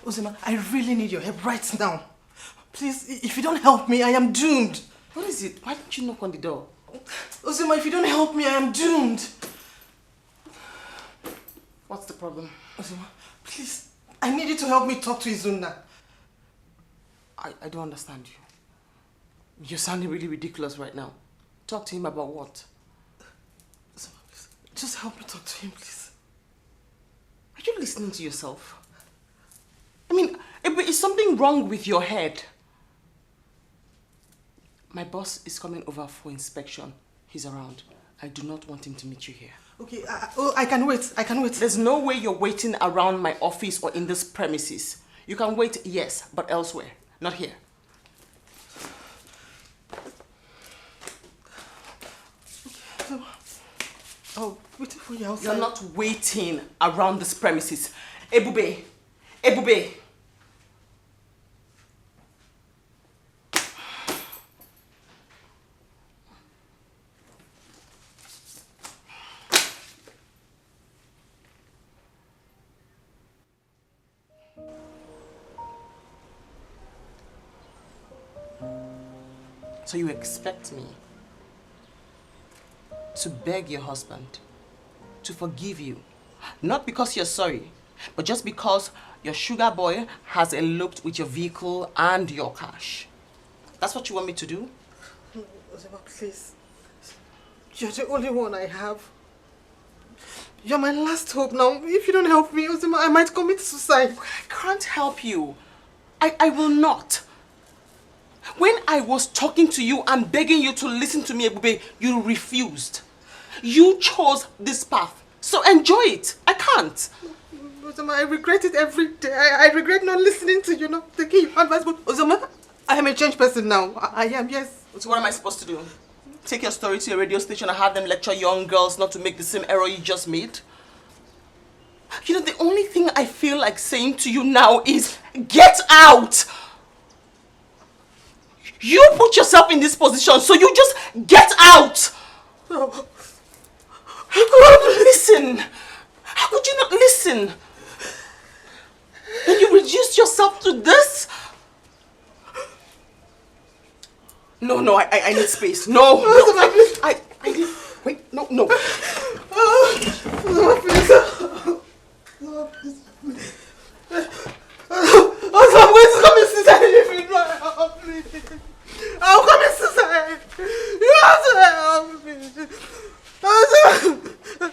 Uzima, I really need your help right now. Please, if you don't help me, I am doomed. What is it? Why don't you knock on the door? Uzima, if you don't help me, I am doomed. What's the problem? Uzima, please, I need you to help me talk to Izuna. I don't understand you. You're sounding really ridiculous right now. Talk to him about what? Uzima, please, just help me talk to him, please. Are you listening to yourself? I mean, is something wrong with your head? My boss is coming over for inspection. He's around. I do not want him to meet you here. Okay, I can wait. I can wait. There's no way you're waiting around my office or in this premises. You can wait, yes, but elsewhere, not here. Okay, I'll wait for you outside. You're not waiting around this premises. Ebube! Ebube! So you expect me to beg your husband to forgive you, not because you're sorry, but just because your sugar boy has eloped with your vehicle and your cash. That's what you want me to do? Uzima, please. You're the only one I have. You're my last hope now. If you don't help me, Uzima, I might commit suicide. I can't help you. I will not. When I was talking to you and begging you to listen to me, Ebube, you refused. You chose this path, so enjoy it. I can't. Uzima, I regret it every day. I regret not listening to you, not taking your advice. But Uzima, I am a changed person now. I am, yes. So what am I supposed to do? Take your story to a radio station and have them lecture young girls not to make the same error you just made? You know, the only thing I feel like saying to you now is, get out! You put yourself in this position, so you just get out! Oh. Listen! How could you not listen? And you reduced yourself to this? No, I need space. No, I need... Wait, no. I'm going to commit suicide if you don't help me. I'll commit suicide. You have to help me.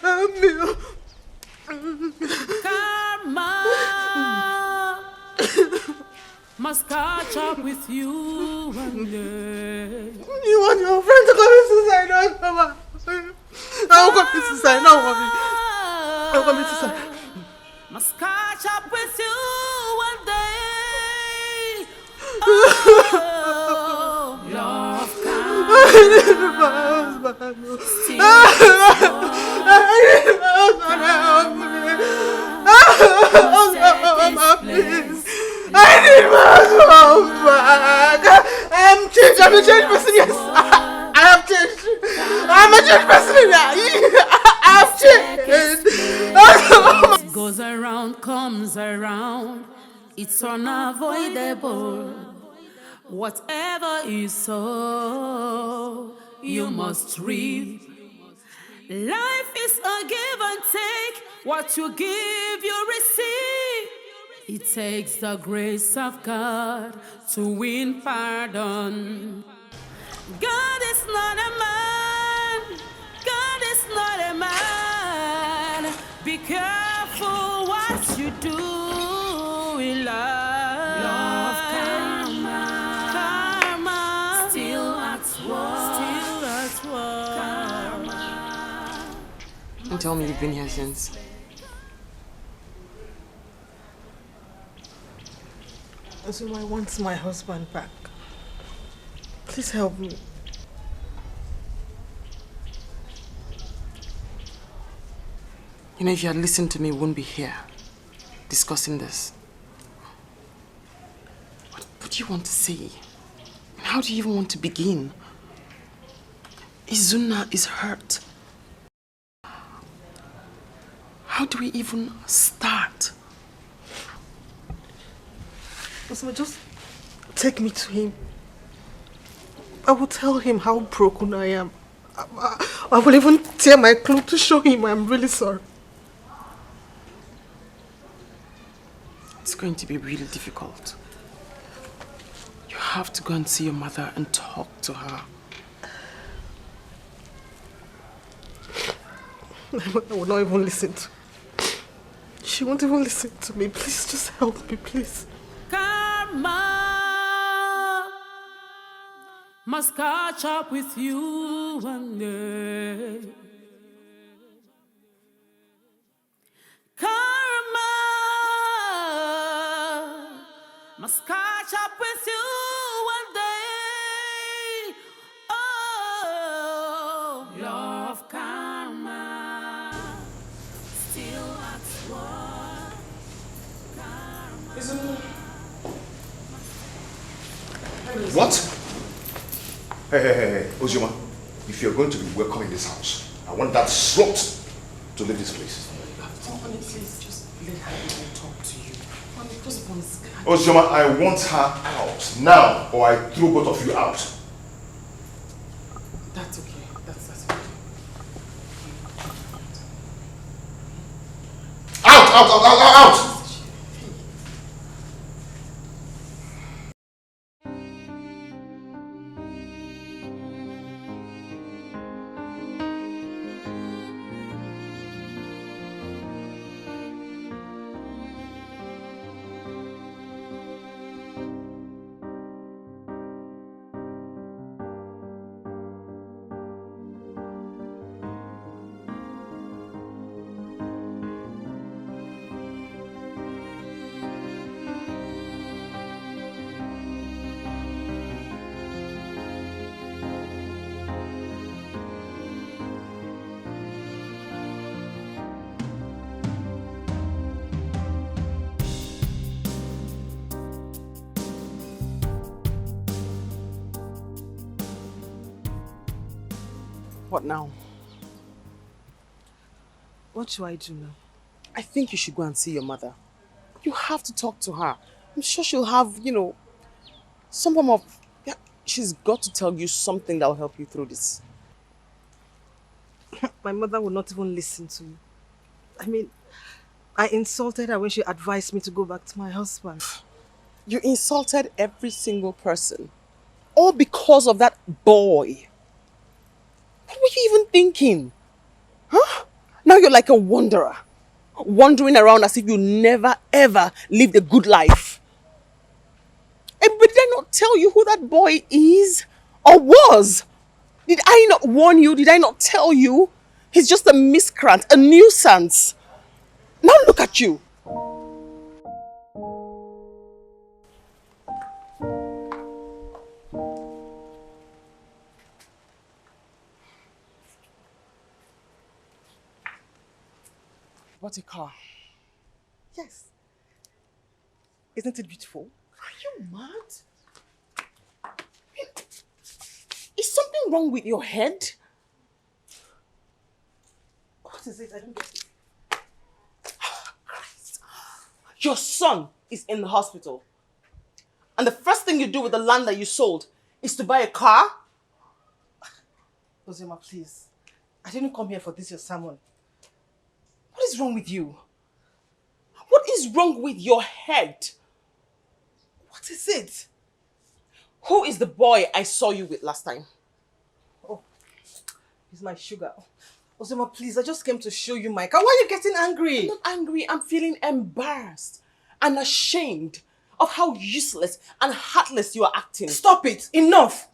Help me. Karma must catch up with you one day. You want your friend to commit suicide? No, come on. I'll commit suicide. No worry. I'll commit suicide. Must catch up with you one day. Oh, love I need my husband. I need my husband. Help me. Please. I need my husband back. I am changed. I'm a changed person. Yes, I have changed. I'm a changed person. I have changed. What goes around comes around. It's unavoidable. Whatever you sow, you must reap. Life is a give and take. What you give, you receive. It takes the grace of God to win pardon. God is not a man. God is not a man. Be careful what you do in life. Love karma. Still at work. Karma. Don't tell me you've been here since. So I want my husband back. Please help me. You know, if you had listened to me, we wouldn't be here discussing this. What do you want to say? How do you even want to begin? Izuna is hurt. How do we even start? Osama, just take me to him. I will tell him how broken I am. I will even tear my clothes to show him I'm really sorry. It's going to be really difficult. You have to go and see your mother and talk to her. My mother will not even listen to me. She won't even listen to me. Please, just help me, please. Karma must catch up with you one day. Karma must catch up with you one day. Oh, love karma still at work. What? Hey, Ozoma, if you're going to be welcome in this house, I want that slut to leave this place. Onny, please, just let her talk to you. Onny, just once. Ozoma, I want her out now, or I throw both of you out. That's okay. That's okay. Out! What now? What should I do now? I think you should go and see your mother. You have to talk to her. I'm sure she'll have, some form of... Yeah, she's got to tell you something that will help you through this. My mother will not even listen to me. I mean, I insulted her when she advised me to go back to my husband. You insulted every single person. All because of that boy. What were you even thinking? Huh? Now you're like a wanderer. Wandering around as if you never ever lived a good life. But did I not tell you who that boy is? Or was? Did I not warn you? Did I not tell you? He's just a miscreant, a nuisance. Now look at you. What a car. Yes. Isn't it beautiful? Are you mad? Is something wrong with your head? What is it? I don't get it. Christ. Your son is in the hospital. And the first thing you do with the land that you sold is to buy a car? Ozema, please. I didn't come here for this, your sermon. What is wrong with you? What is wrong with your head? What is it? Who is the boy I saw you with last time? Oh, he's my sugar. Ozema, please, I just came to show you my car. Why are you getting angry? I'm not angry. I'm feeling embarrassed and ashamed of how useless and heartless you are acting. Stop it! Enough!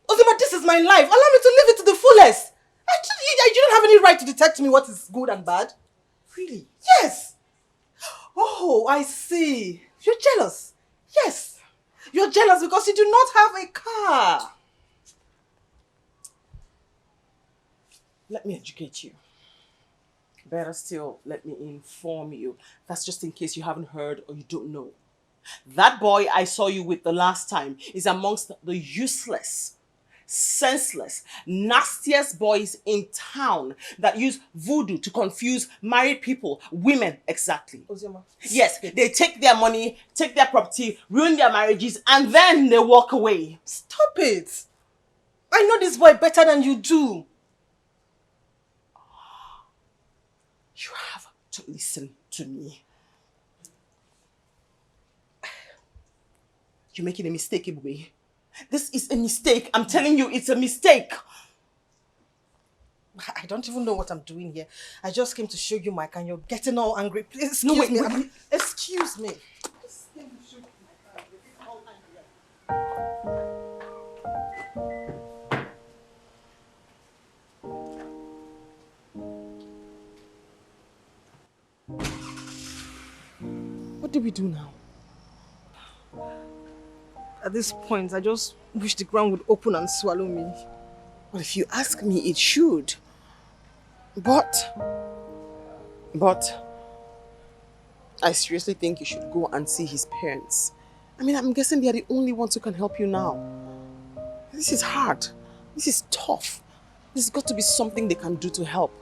Ozema, this is my life. Allow me to live it to the fullest. You don't have any right to detect me what is good and bad. Really? Yes! Oh, I see. You're jealous. Yes. You're jealous because you do not have a car. Let me educate you. Better still, let me inform you. That's just in case you haven't heard or you don't know. That boy I saw you with the last time is amongst the useless, senseless, nastiest boys in town that use voodoo to confuse married people, women exactly. Ozioma. Yes, they take their money, take their property, ruin their marriages, and then they walk away. Stop it. I know this boy better than you do. You have to listen to me. You're making a mistake, Ibube. This is a mistake. I'm telling you, it's a mistake. I don't even know what I'm doing here. I just came to show you Mike and you're getting all angry. Please excuse No, wait, me. wait. Excuse me. What do we do now? At this point, I just wish the ground would open and swallow me. Well, if you ask me, it should. But, I seriously think you should go and see his parents. I mean, I'm guessing they're the only ones who can help you now. This is hard. This is tough. There's got to be something they can do to help.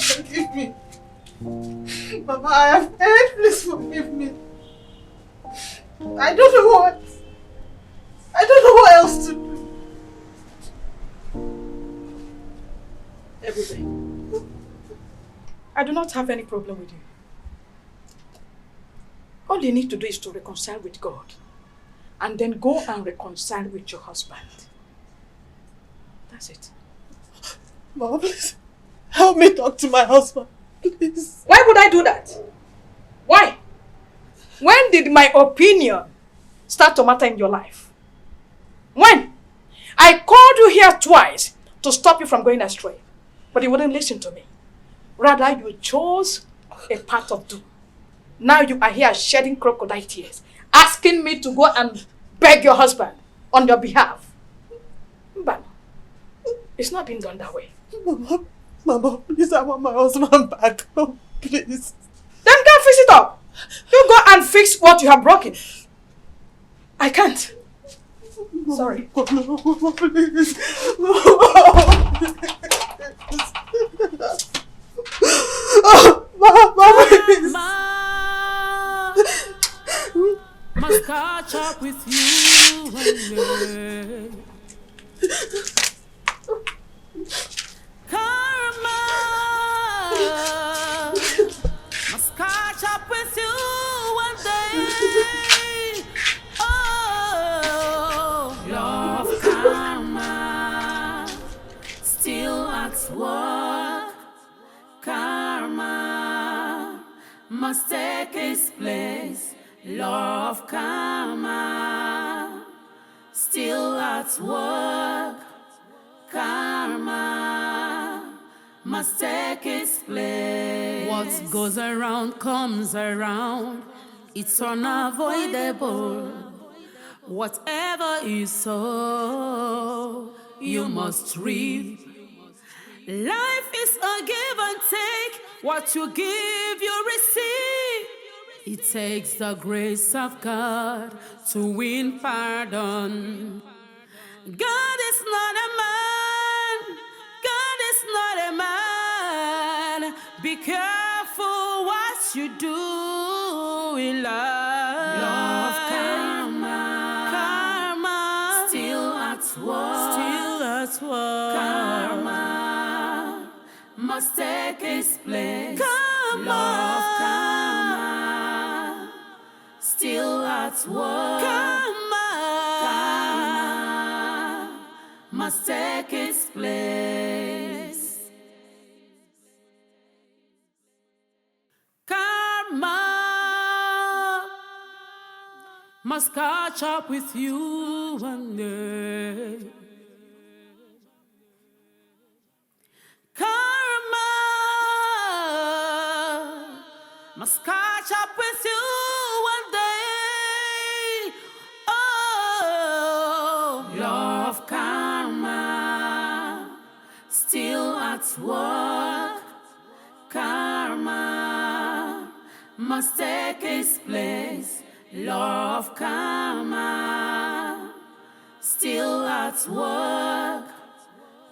Forgive me. Mama, I have erred. Please forgive me. I don't know what else to do. Everything. I do not have any problem with you. All you need to do is to reconcile with God and then go and reconcile with your husband. That's it. Mama, please. Help me talk to my husband. Please. Why would I do that? Why? When did my opinion start to matter in your life? When? I called you here twice to stop you from going astray, but you wouldn't listen to me. Rather, you chose a path of doom. Now you are here shedding crocodile tears, asking me to go and beg your husband on your behalf. But it's not been done that way. Mama, please, I want my husband back. Oh, please. Then go fix it up. You go and fix what you have broken. I can't. Sorry. No, please. Mama, please. Must catch up with you one day. Karma must catch up with you one day. Oh, love karma still at work. Karma must take its place. Love karma still at work. Karma must take its place. What goes around comes around. It's unavoidable. Whatever you sow, you must reap. Life is a give and take. What you give, you receive. It takes the grace of God to win pardon. God is not a man. God is not a man. Be careful what you do in life. Love karma. Karma still at work. Still at work. Karma must take its place. Karma. Love karma still at work. Karma must take its place. Karma must catch up with you one day. Karma must catch up with you one day. Oh, love karma still at work. Karma must take its place. Love karma still at work.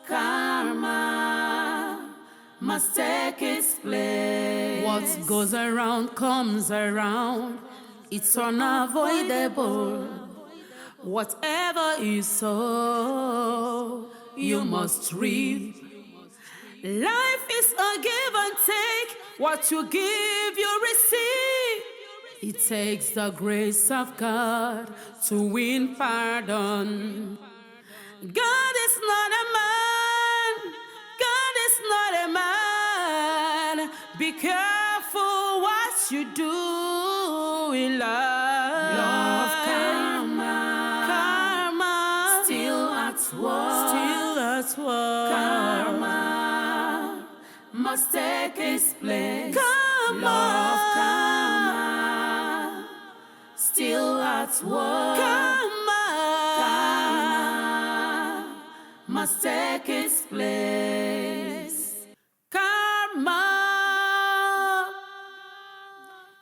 Karma must take its place. What goes around comes around. It's unavoidable. Whatever you sow, you must reap. Life is a give and take. What you give, you receive. It takes the grace of God to win pardon. God is not a man. God is not a man. Be careful what you do in life. Love karma. Karma still at work. Still at work. Karma must take its place. Karma. Love karma still at work. Karma must take its place. Karma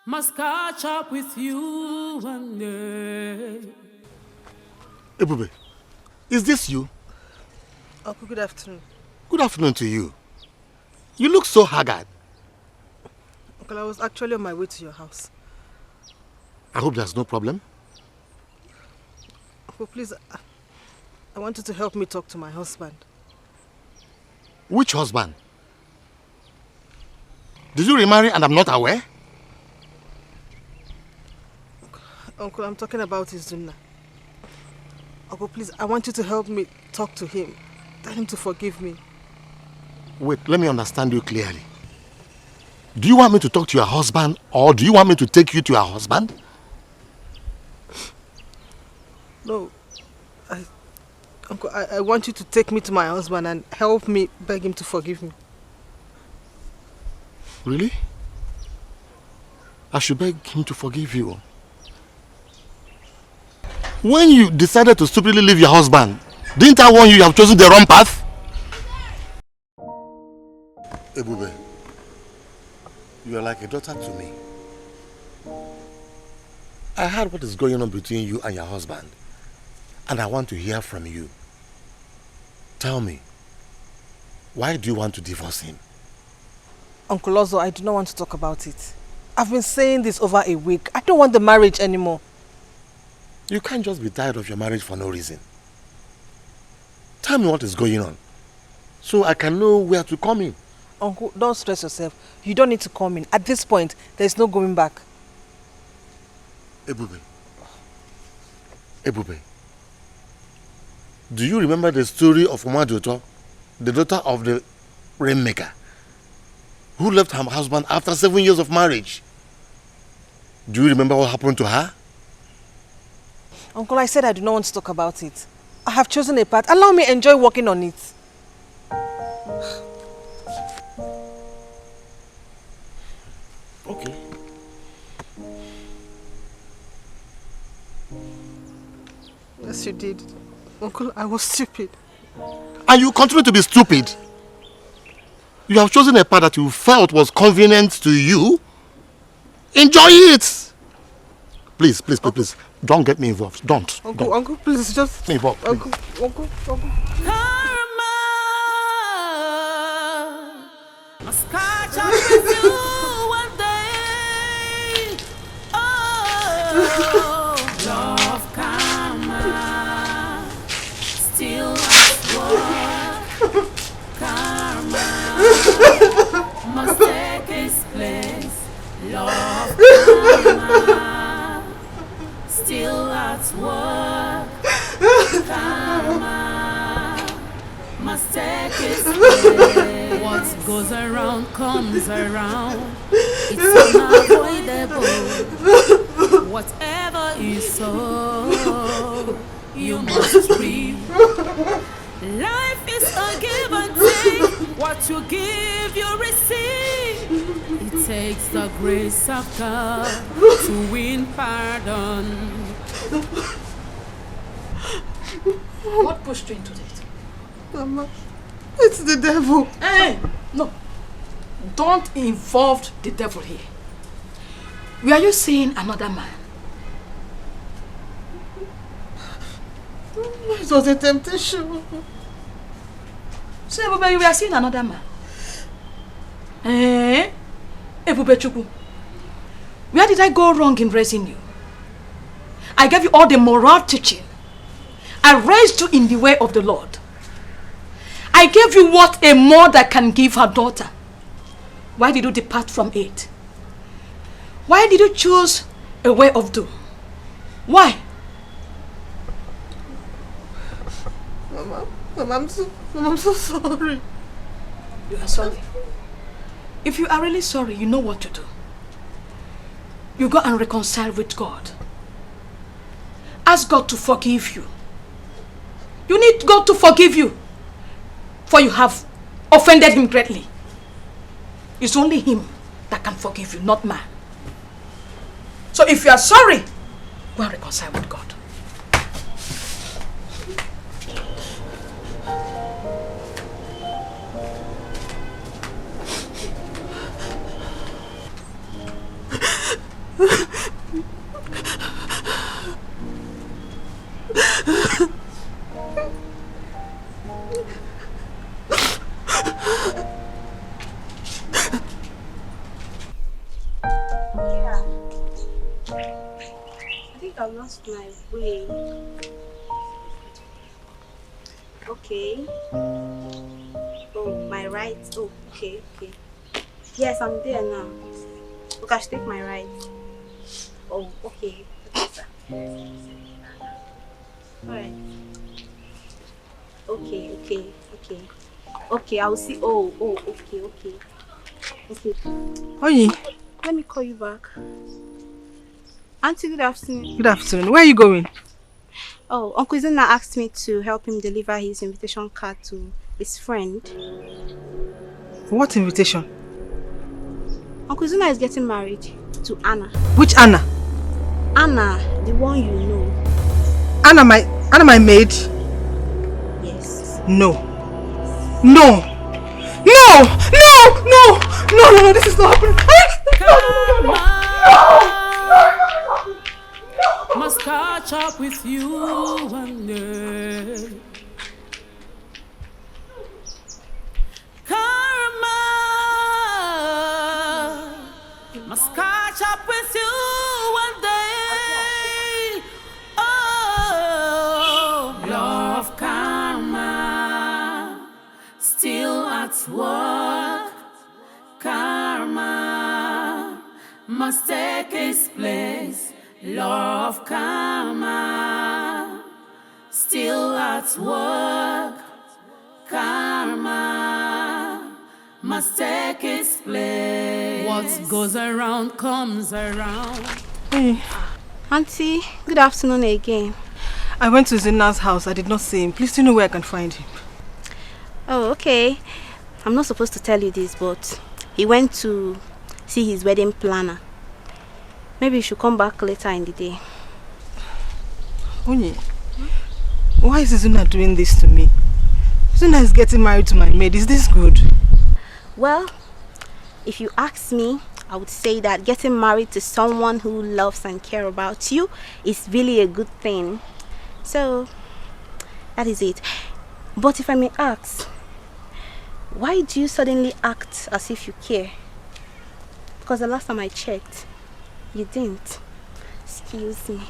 must catch up with you one day. Ebube, is this you? Uncle, good afternoon. Good afternoon to you. You look so haggard. Uncle, I was actually on my way to your house. I hope there's no problem. Uncle, please, I want you to help me talk to my husband. Which husband? Did you remarry and I'm not aware? Uncle, I'm talking about Izunna. Uncle, please, I want you to help me talk to him. Tell him to forgive me. Wait, let me understand you clearly. Do you want me to talk to your husband or do you want me to take you to your husband? No. Uncle, I want you to take me to my husband and help me beg him to forgive me. Really? I should beg him to forgive you. When you decided to stupidly leave your husband, didn't I warn you have chosen the wrong path? Ebube, you are like a daughter to me. I heard what is going on between you and your husband, and I want to hear from you. Tell me, why do you want to divorce him? Uncle Ozo, I do not want to talk about it. I've been saying this over a week. I don't want the marriage anymore. You can't just be tired of your marriage for no reason. Tell me what is going on, so I can know where to come in. Uncle, don't stress yourself. You don't need to come in. At this point, there's no going back. Ebube. Ebube. Do you remember the story of Umadoto, the daughter of the rainmaker, who left her husband after 7 years of marriage? Do you remember what happened to her? Uncle, I said I do not want to talk about it. I have chosen a path. Allow me to enjoy working on it. Okay. Yes, you did. Uncle, I was stupid. And you continue to be stupid. You have chosen a path that you felt was convenient to you. Enjoy it. Please, please, please, please. Don't get me involved. Don't. Uncle, don't. Uncle, please, just... Get me involved. Uncle. Karma must catch up with you one day. Oh, love karma still at work. Karma must take its place. Love karma still at work. Karma must take its place. What goes around comes around. It's unavoidable. Whatever you sow, you must reap. Life is a give and take. What you give, you receive. It takes the grace of God to win pardon. What pushed you into that? Mama, it's the devil. Hey, no. Don't involve the devil here. Were you seeing another man? It was a temptation. So, Ebube, you were seeing another man? Eh? Ebube Chukwu, where did I go wrong in raising you? I gave you all the moral teaching. I raised you in the way of the Lord. I gave you what a mother can give her daughter. Why did you depart from it? Why did you choose a way of doing? Why? Mama, I'm so sorry. You are sorry. If you are really sorry, you know what to do. You go and reconcile with God. Ask God to forgive you. You need God to forgive you, for you have offended him greatly. It's only him that can forgive you, not man. So if you are sorry, go and reconcile with God. I lost my way. Okay. Oh, my right. Oh, okay. Yes, I'm there now. Okay, I should take my right. Oh, okay. Okay, sir. Alright. Okay. Okay, I will see. Oh, okay. Okay. Onny. Let me call you back. Auntie, good afternoon. Good afternoon. Where are you going? Oh, Uncle Zuna asked me to help him deliver his invitation card to his friend. What invitation? Uncle Zuna is getting married to Anna. Which Anna? Anna, the one you know. Anna my maid? Yes. No, this is not happening. No. Must catch up with you one day. Karma must catch up with you one day. Oh, love karma still at work. Karma must take its place. Love karma still at work. Karma must take its place. What goes around comes around. Hey. Auntie, good afternoon again. I went to Zina's house. I did not see him. Please, do you know where I can find him? Oh, okay. I'm not supposed to tell you this, but he went to see his wedding planner. Maybe you should come back later in the day. Onny, why is Zuna doing this to me? Zuna is getting married to my maid. Is this good? Well, if you ask me, I would say that getting married to someone who loves and cares about you is really a good thing. So, that is it. But if I may ask, why do you suddenly act as if you care? Because the last time I checked, you didn't. Excuse me.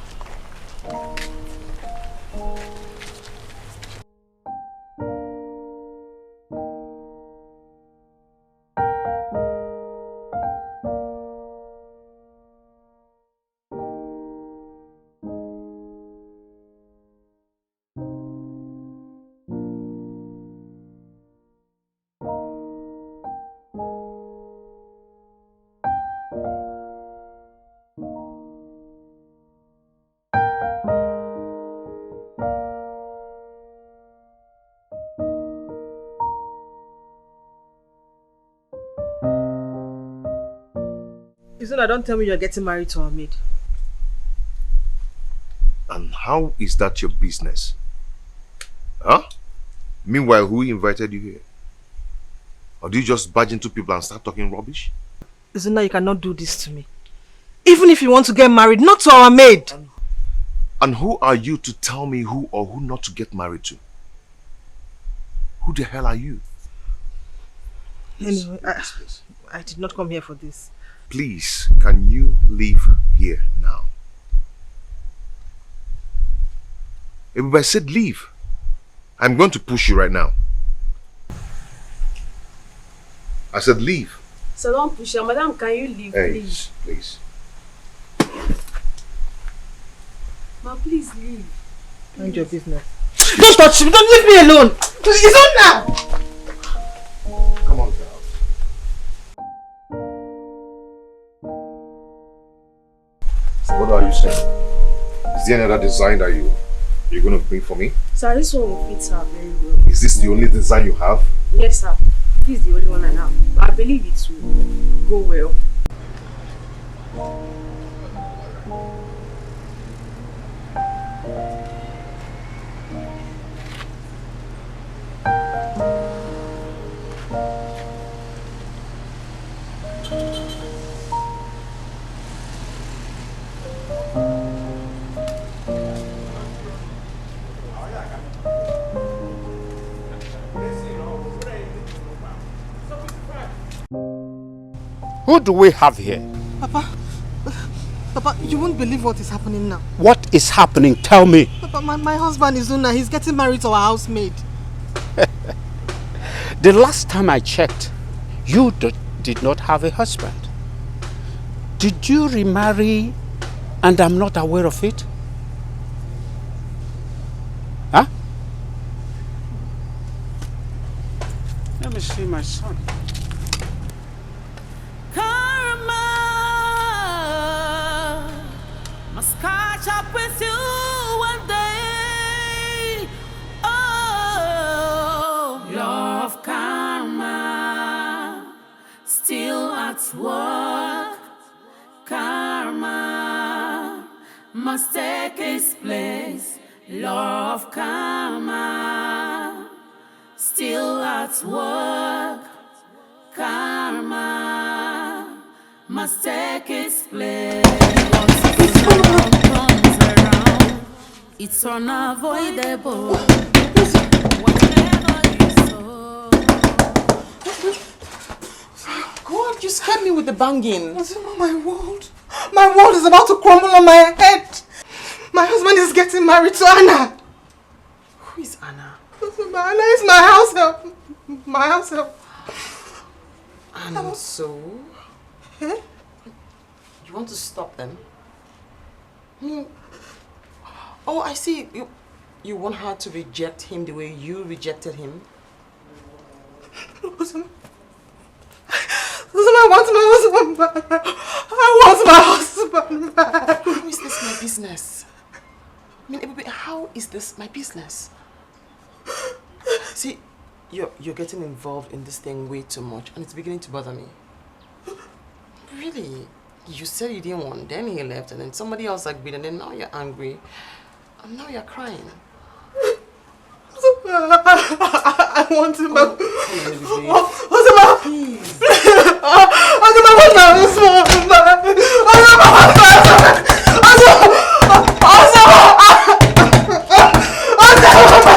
Zuna, don't tell me you're getting married to our maid. And how is that your business? Huh? Meanwhile, who invited you here? Or do you just barge into people and start talking rubbish? Zuna, you cannot do this to me. Even if you want to get married, not to our maid. And who are you to tell me who or who not to get married to? Who the hell are you? Anyway, I did not come here for this. Please, can you leave here now? Everybody said leave. I'm going to push you right now. I said leave. So don't push her. Madam, can you leave, Hey, please? please. Ma, please leave. Mind your business. Don't touch me! Don't leave me alone! It's on now! Come on, girl. So what are you saying? Is there another design that you're going to bring for me? Sir, this one will fit her very well. Is this the only design you have? Yes, sir. This is the only one I have. I believe it will go well. Who do we have here? Papa, you won't believe what is happening now. What is happening? Tell me. Papa, my husband is Zuna. He's getting married to our housemaid. The last time I checked, you did not have a husband. Did you remarry and I'm not aware of it? Huh? Let me see my son. Karma must catch up with you one day. Oh, law of karma, still at work. Karma must take its place. Law of karma, still at work. Karma must take its place. What goes around comes around. It's unavoidable. Whatever you sow. God, you scared me with the banging. My world. My world is about to crumble on my head. My husband is getting married to Anna. Who is Anna? Anna is my house help. My house help. And so? Eh? You want to stop them? Oh, I see. You want her to reject him the way you rejected him? I want my husband back. I want my husband back. How is this my business? I mean, how is this my business? See, you're getting involved in this thing way too much, and it's beginning to bother me. Really? You said you didn't want, then he left, and then somebody else agreed, and then now you're angry, and now you're crying. I want him back.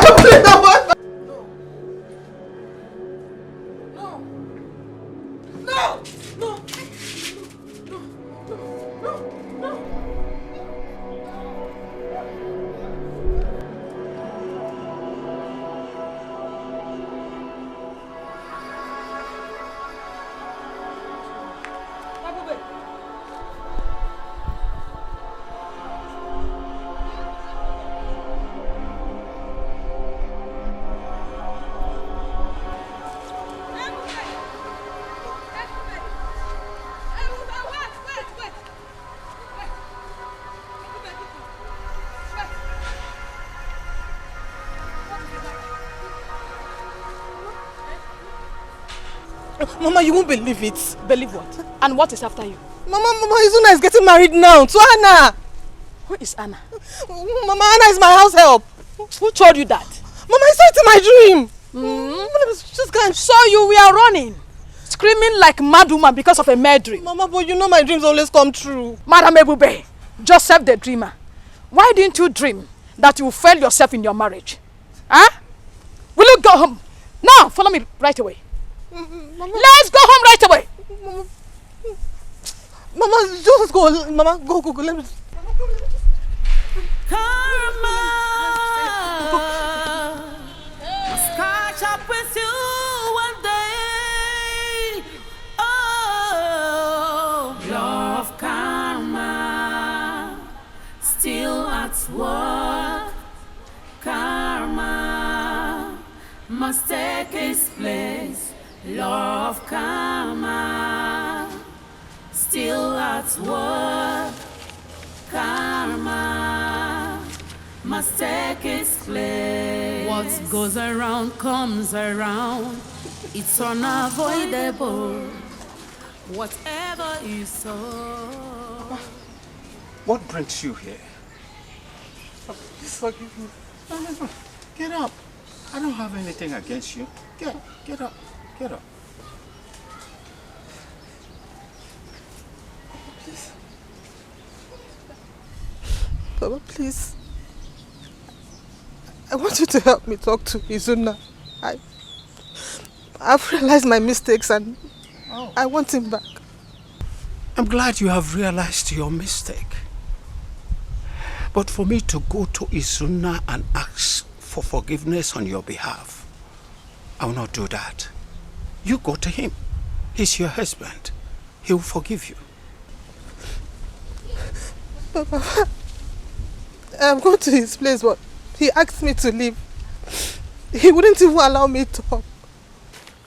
Please. Mama, you won't believe it. Believe what? And what is after you? Mama, Izuna is getting married now to Anna. Who is Anna? Mama, Anna is my house help. Who told you that? Mama, I saw it in my dream. Just can't. So you were running, screaming like mad woman because of a mad dream. Mama, but you know my dreams always come true. Madam Ebube, Joseph the dreamer. Why didn't you dream that you will fail yourself in your marriage? Huh? Will you go home? Now, follow me right away. Mama. Let's go home right away. Mama, just go. Mama, go. Let me. Karma must catch up with you one day. Oh, law of karma, still at work. Karma must take its place. Law of karma, still at work. Karma must take its place. What goes around comes around. It's unavoidable. Whatever you sow. What brings you here? Please forgive me. No. Get up. I don't have anything against you. Get up. Get up. Please. Baba, please. I want you to help me talk to Izuna. I've realized my mistakes and I want him back. I'm glad you have realized your mistake. But for me to go to Izuna and ask for forgiveness on your behalf, I will not do that. You go to him. He's your husband. He will forgive you. Papa, I'm going to his place, but he asked me to leave. He wouldn't even allow me to talk.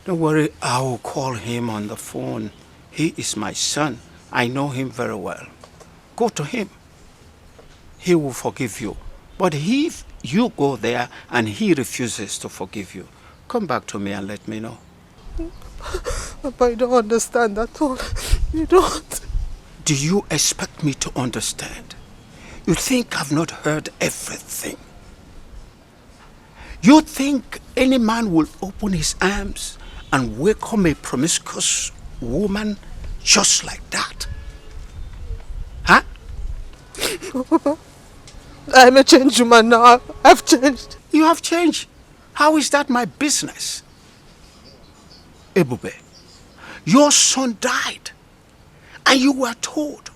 Don't worry, I will call him on the phone. He is my son. I know him very well. Go to him. He will forgive you. But if you go there and he refuses to forgive you, come back to me and let me know. Papa, you don't understand at all. You don't. Do you expect me to understand? You think I've not heard everything? You think any man will open his arms and welcome a promiscuous woman just like that? Huh? Papa, I'm a changed woman now. I've changed. You have changed. How is that my business? Ebube, your son died and you were told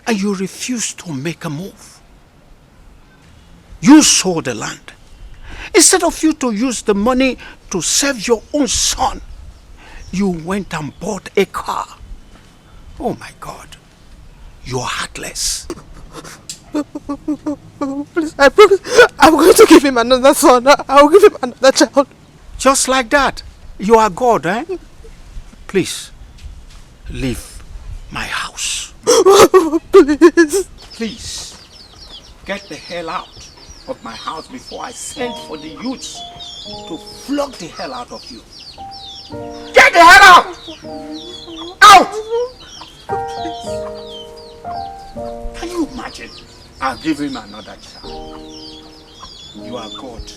and you refused to make a move. You sold the land. Instead of you to use the money to save your own son, you went and bought a car. Oh my God, you're heartless. Please, I promise, I'm going to give him another son. I'll give him another child. Just like that. You are God, eh? Please, leave my house. Please. Please, get the hell out of my house before I send for the youths to flog the hell out of you. Get the hell out! Out! Can you imagine? I'll give him another child. You are God.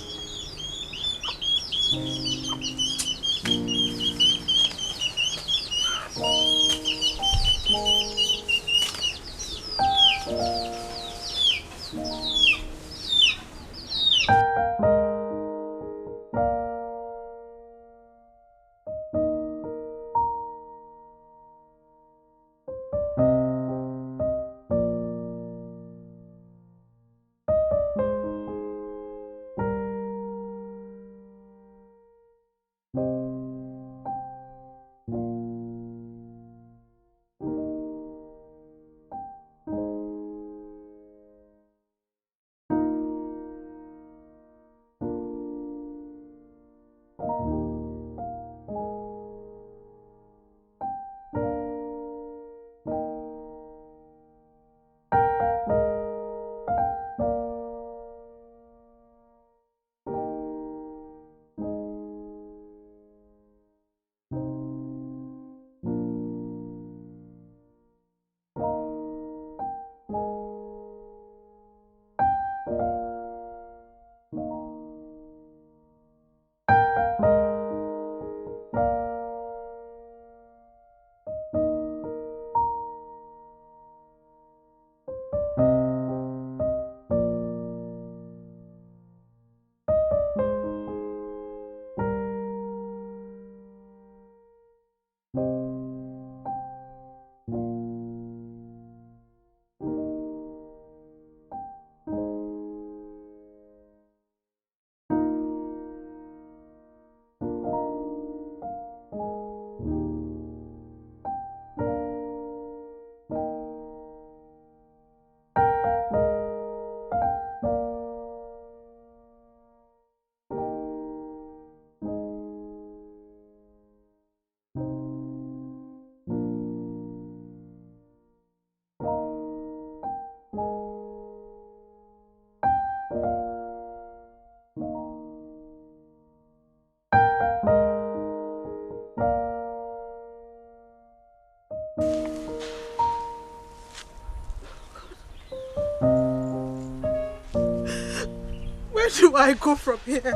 Where do I go from here?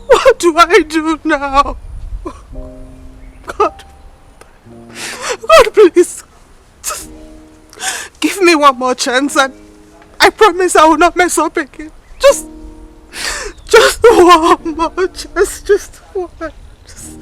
What do I do now? God, God, please, just give me one more chance and I promise I will not mess up again. Just one more chance, just one. Just...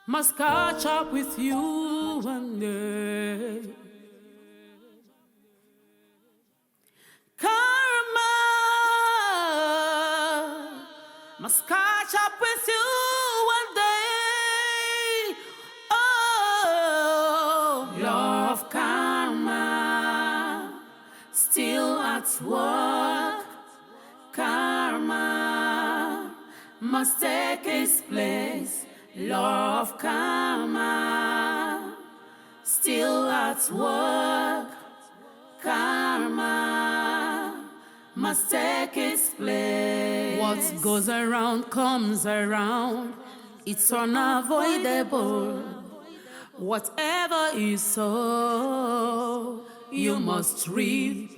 Must catch up with you one day. must catch up with you one day. Oh, law of karma, still at work. Karma must take its place. Law of karma, still at work. Karma must take its place. What goes around comes around. It's unavoidable. Whatever you sow, you must reap.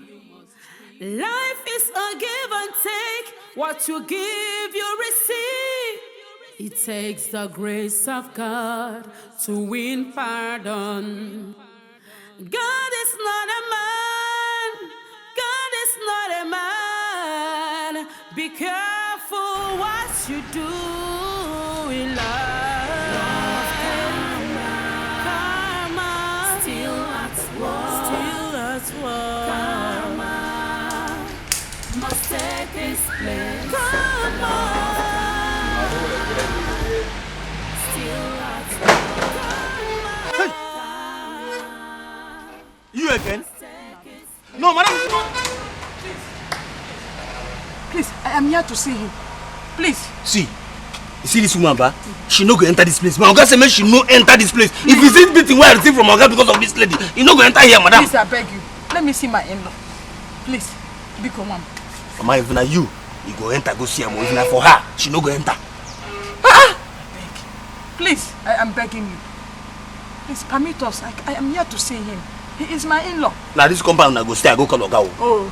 Life is a give and take. What you give, you receive. It takes the grace of God to win pardon. God is not a man. God is not a man. Be careful what you do in life. Karma, still at work. Still at work. Karma must take its place. Karma, still at work. You again? No, madam. Please, I am here to see him. Please. See, you see this woman, ba? She no go enter this place. My Oga say make she no enter this place. If you see beating where I receive from Oga because of this lady, you no go enter here, madam. Please, I beg you. Let me see my in-law. Please, be calm. Mama, if na you go enter, go see her. If na for her, she no go enter. Please, I am begging you. Please, permit us. I am here to see him. He is my in-law. Now this compound I go stay, I go call Oga. Oh.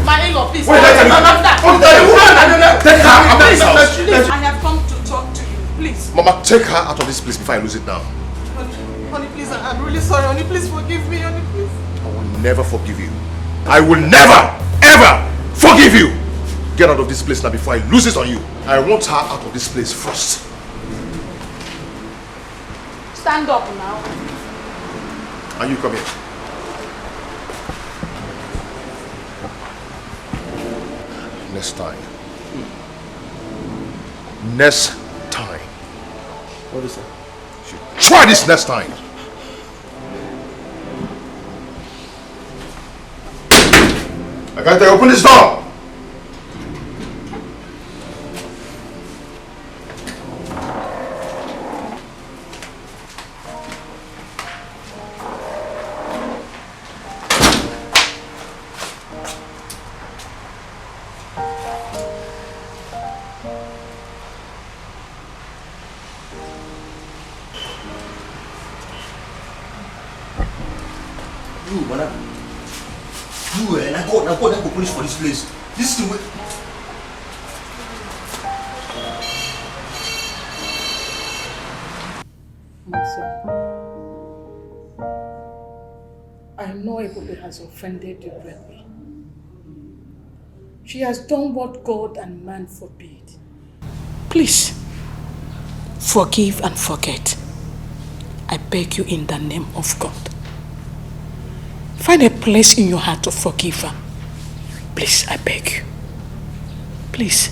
My in-law, please. Wait, take her out of this house. Please, I have come to talk to you. Please. Mama, take her out of this place before I lose it now. Honey, please, I'm really sorry. Honey, please forgive me. Honey, please. I will never forgive you. I will never, ever forgive you. Get out of this place now before I lose it on you. I want her out of this place first. Stand up now. And you come here. Next time. Next time. What is that? Try this next time. I got to open this door. Police for this place. This is the way. My son, I know Ebube has offended you greatly. She has done what God and man forbid. Please, forgive and forget. I beg you in the name of God. Find a place in your heart to forgive her. Please, I beg you. Please.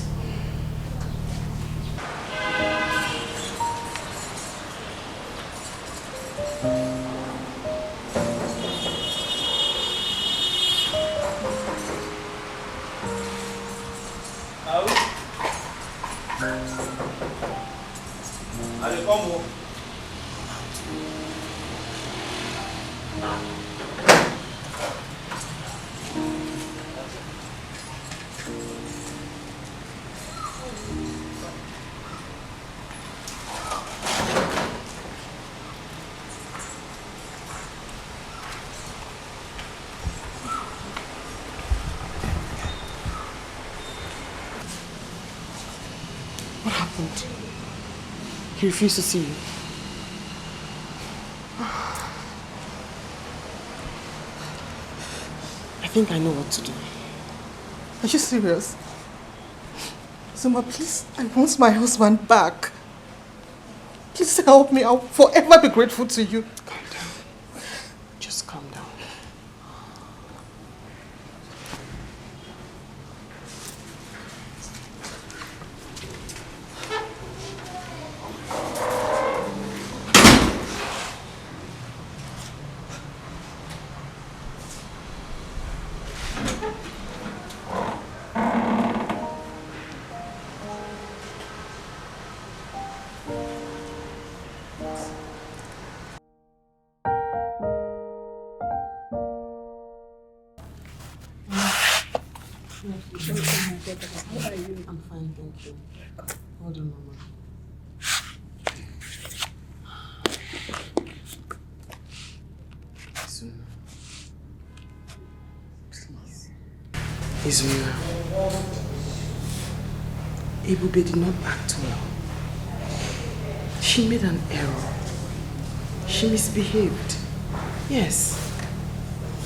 happened? He refused to see you. I think I know what to do. Are you serious? Zuma, please, I want my husband back. Please help me. I'll forever be grateful to you. Calm down. Just calm down. I'm fine, thank you. Hold on, Mama. Izuna. Please. Izuna. Ebube did not act well. She made an error. She misbehaved. Yes.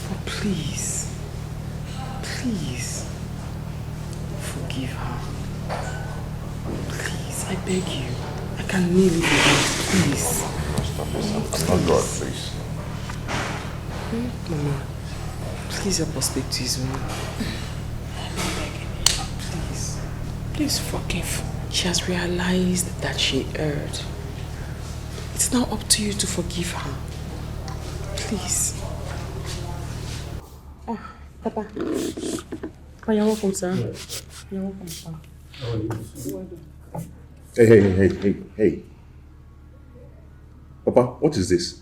But please, forgive her. Please, I beg you. I can kneel with you. Please. Stop this. I'm not God, please. Mama, please help us speak to Izuna. Please forgive. She has realized that she erred. It's now up to you to forgive her. Please. Oh, Papa. Oh, you're welcome, sir. You're welcome, sir. Hey. Papa, what is this?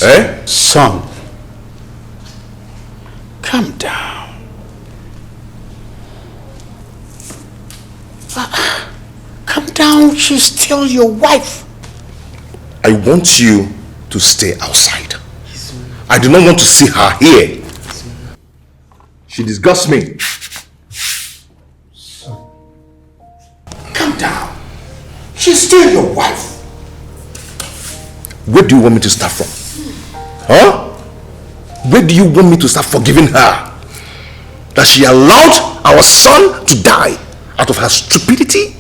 Eh? Son, calm down. Calm down, she's still your wife. I want you to stay outside. I do not want to see her here. She disgusts me. Calm down. She's still your wife. Where do you want me to start from? Huh? Where do you want me to start forgiving her? That she allowed our son to die out of her stupidity?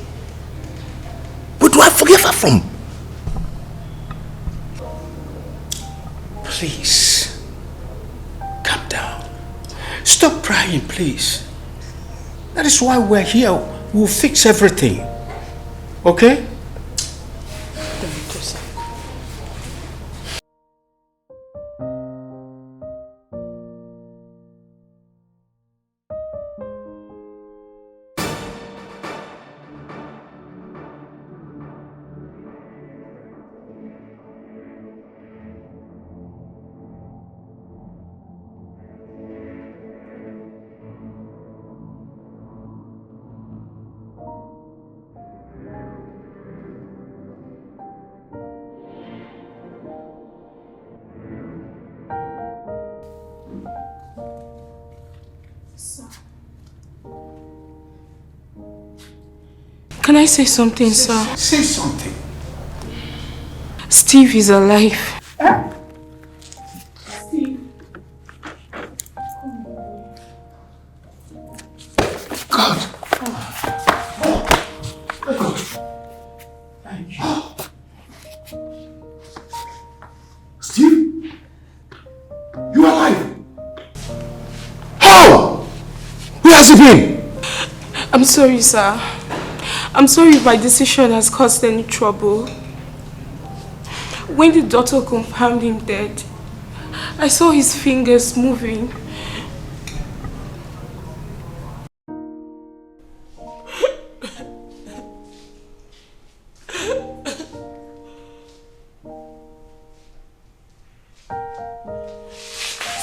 Where do I forgive her from? Please, calm down. Stop crying, please. That is why we're here. We'll fix everything. Okay? Can I say something, sir? Say something. Steve is alive. Steve. God. God. Thank you. Steve? You are alive? How? Where has he been? I'm sorry, sir. I'm sorry if my decision has caused any trouble. When the doctor confirmed him dead, I saw his fingers moving.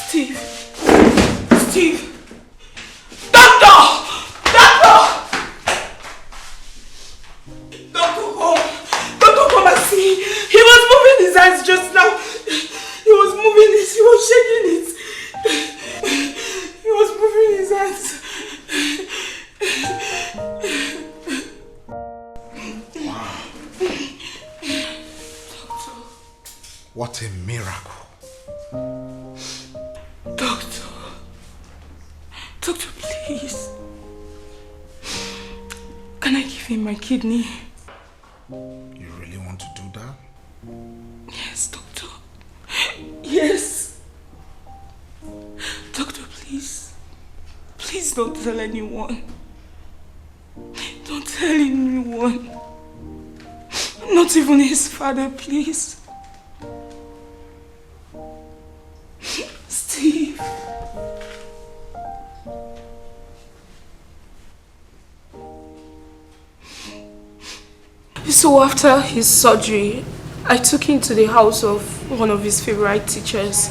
Steve! Just now, he was moving it, he was shaking it. What a miracle. Doctor, please. Can I give him my kidney? You really want to do that? Yes, doctor. Yes. Doctor, please. Please don't tell anyone. Don't tell anyone. Not even his father, please. Steve. So after his surgery, I took him to the house of one of his favorite teachers.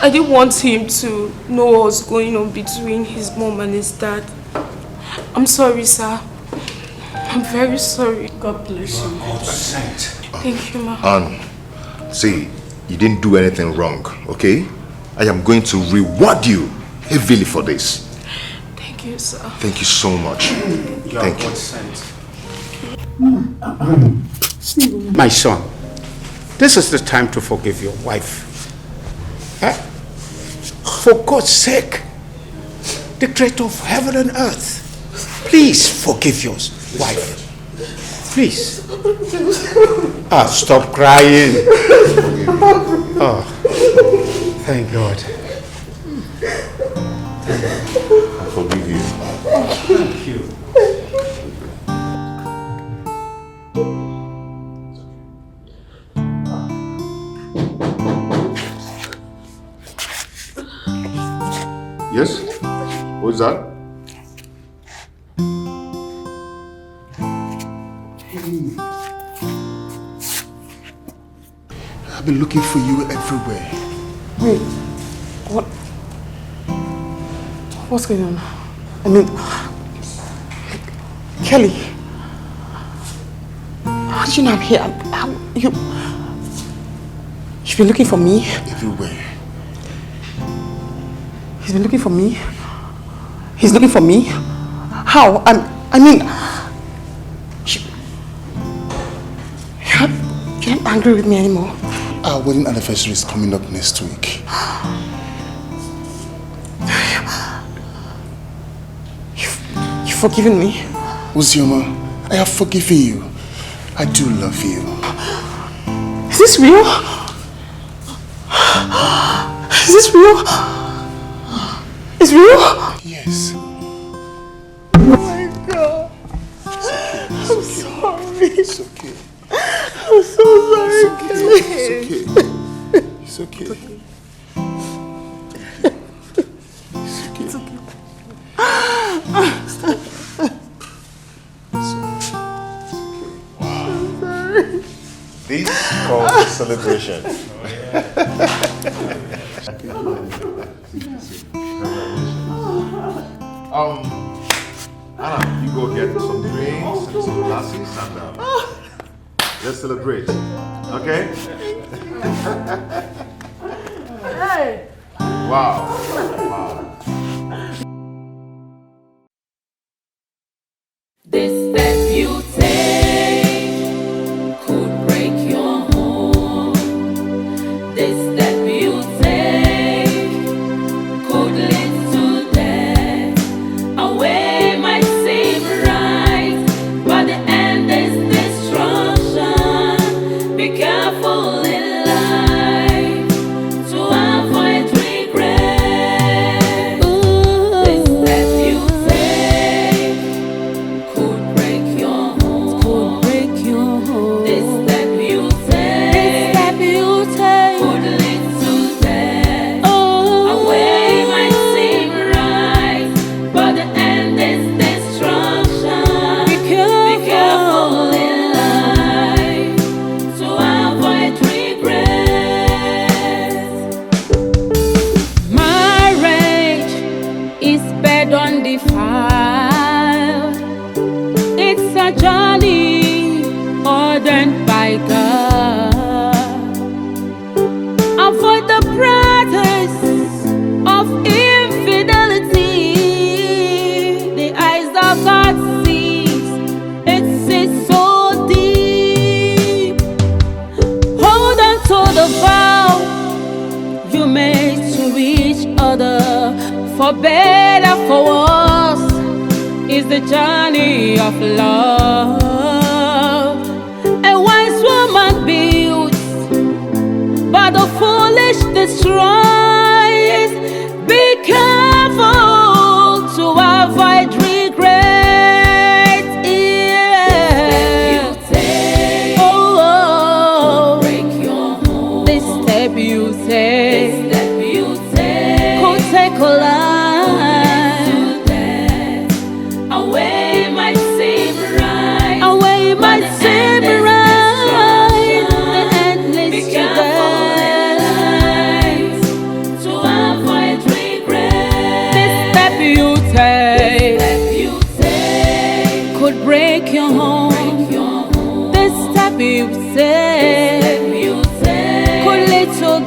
I didn't want him to know what was going on between his mom and his dad. I'm sorry, sir. I'm very sorry. God bless you. Thank you, ma. See, you didn't do anything wrong, okay? I am going to reward you heavily for this. Thank you, sir. Thank you so much. Thank you. My son, this is the time to forgive your wife. For God's sake, the creator of heaven and earth, please forgive your wife. Please. Stop crying. Oh, thank God. I forgive you. Thank you. Yes? What's that? I've been looking for you everywhere. Wait, what? What's going on? I mean, Kelly, how did you know I'm here? You've been looking for me? Everywhere. He's been looking for me? He's looking for me? How? I mean, you're not angry with me anymore. Our wedding anniversary is coming up next week. You've forgiven me? Uzioma, I have forgiven you. I do love you. Is this real? Is this real? It's real? Yes. Oh my God. I'm sorry. It's okay. I'm so sorry. It's okay. It's okay. It's okay. Wow. This is called a celebration. Anna, you go get some drinks and some glasses and let's celebrate. Okay? Hey. Wow. This step you take could break your home. This step you take could lead to death. A way might seem right, but the end is destruction. Be careful in life to avoid regret. This step you take could break your home. This step you take could lead to death. A way might seem right, but the end is destruction. Be careful in life to avoid regret. Marriage is bed undefiled. It's a journey ordained by God. Avoid the practice of infidelity. The eyes of God sees, it sees so deep. Hold on to For better, for worse, is the journey of love. A wise woman builds, but the foolish destroys. Be careful to avoid regret. Yeah. Oh, break your home. This step you take could take a life. Away might seem right. Away might seem right. The endless struggle to avoid regret. This step you take could break your home. This step you take could lead to